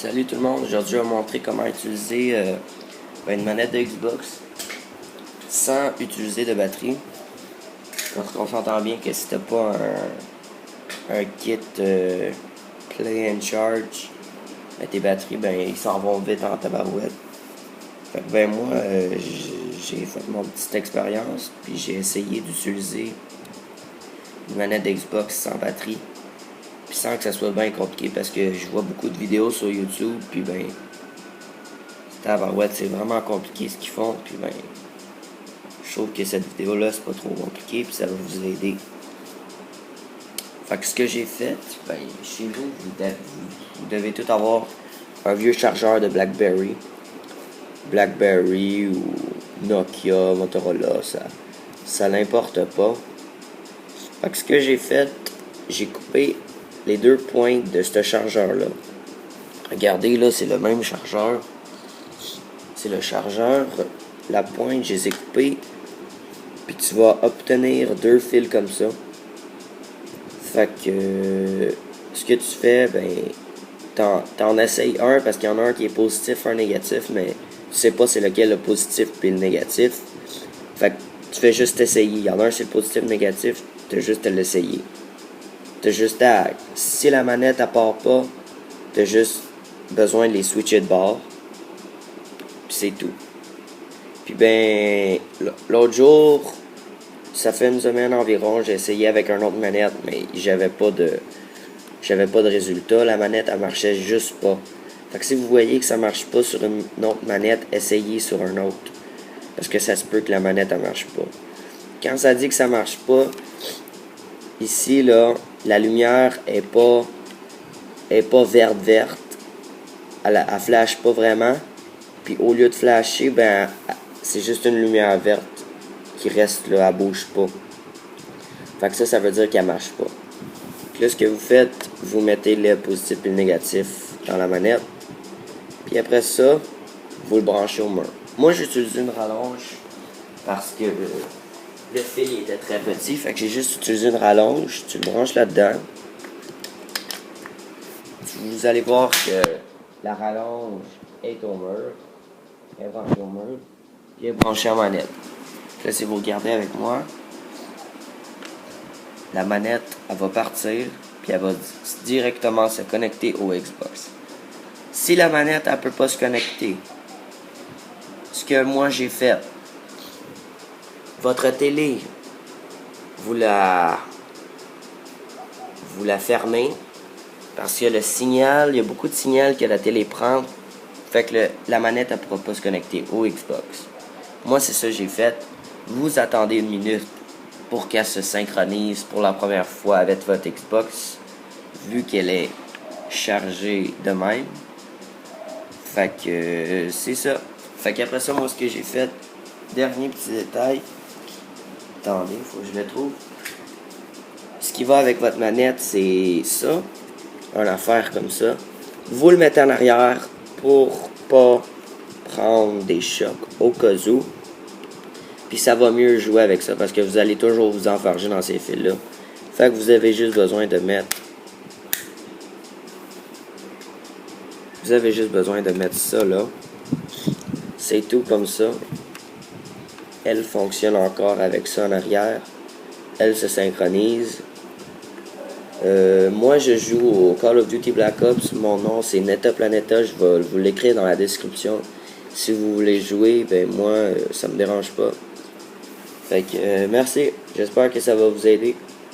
Salut tout le monde, aujourd'hui je vais vous montrer comment utiliser une manette de Xbox sans utiliser de batterie. Parce qu'on s'entend bien que si t'as pas un kit Play and Charge, tes batteries ils s'en vont vite en tabarouette. Fait que moi j'ai fait mon petite expérience puis j'ai essayé d'utiliser une manette d'Xbox sans batterie. Puis sans que ça soit bien compliqué parce que je vois beaucoup de vidéos sur YouTube puis c'est vraiment compliqué ce qu'ils font puis je trouve que cette vidéo là c'est pas trop compliqué puis ça va vous aider. Fait que ce que j'ai fait, chez vous, vous devez tout avoir un vieux chargeur de Blackberry ou Nokia, Motorola, ça n'importe pas. Fait que ce que j'ai fait, j'ai coupé les deux pointes de ce chargeur-là. Regardez, là, c'est le même chargeur. C'est le chargeur. La pointe, je les ai coupées. Puis tu vas obtenir deux fils comme ça. Fait que ce que tu fais, t'en essayes un parce qu'il y en a un qui est positif, un négatif, mais tu sais pas c'est lequel le positif puis le négatif. Fait que tu fais juste essayer. Il y en a un c'est le positif, négatif, t'as juste à l'essayer. T'as juste à... Si la manette elle part pas, t'as juste besoin de les switcher de bord. Puis c'est tout. Puis l'autre jour, ça fait une semaine environ, j'ai essayé avec une autre manette, mais j'avais pas de résultat. La manette, elle marchait juste pas. Fait que si vous voyez que ça marche pas sur une autre manette, essayez sur un autre. Parce que ça se peut que la manette, elle marche pas. Quand ça dit que ça marche pas, ici, là, la lumière est pas verte. Elle flash pas vraiment. Puis au lieu de flasher, c'est juste une lumière verte qui reste là, elle bouge pas. Fait que ça veut dire qu'elle marche pas. Puis là, ce que vous faites, vous mettez le positif et le négatif dans la manette. Puis après ça, vous le branchez au mur. Moi, j'ai utilisé une rallonge parce que le fil était très petit. Fait que j'ai juste utilisé une rallonge. Tu le branches là-dedans. Vous allez voir que la rallonge est au mur. Elle est branchée au mur. Puis elle est branchée en manette. Là, si vous regardez avec moi, la manette, elle va partir, puis elle va directement se connecter au Xbox. Si la manette, elle peut pas se connecter, ce que moi j'ai fait, votre télé, vous la fermez, parce que le signal, il y a beaucoup de signal que la télé prend, fait que la manette, elle pourra pas se connecter au Xbox. Moi, c'est ça que j'ai fait. Vous attendez une minute pour qu'elle se synchronise pour la première fois avec votre Xbox, vu qu'elle est chargée de même. Fait que c'est ça. Fait qu'après ça, moi, ce que j'ai fait, dernier petit détail. Attendez, faut que je le trouve. Ce qui va avec votre manette, c'est ça. Une affaire comme ça. Vous le mettez en arrière pour pas prendre des chocs au cas où. Puis ça va mieux jouer avec ça parce que vous allez toujours vous enfarger dans ces fils-là. Fait que vous avez juste besoin de mettre... Vous avez juste besoin de mettre ça là. C'est tout comme ça. Elle fonctionne encore avec ça en arrière. Elle se synchronise. Moi je joue au Call of Duty Black Ops. Mon nom c'est Neta Planeta. Je vais vous l'écrire dans la description. Si vous voulez jouer, moi ça me dérange pas. Fait que merci. J'espère que ça va vous aider.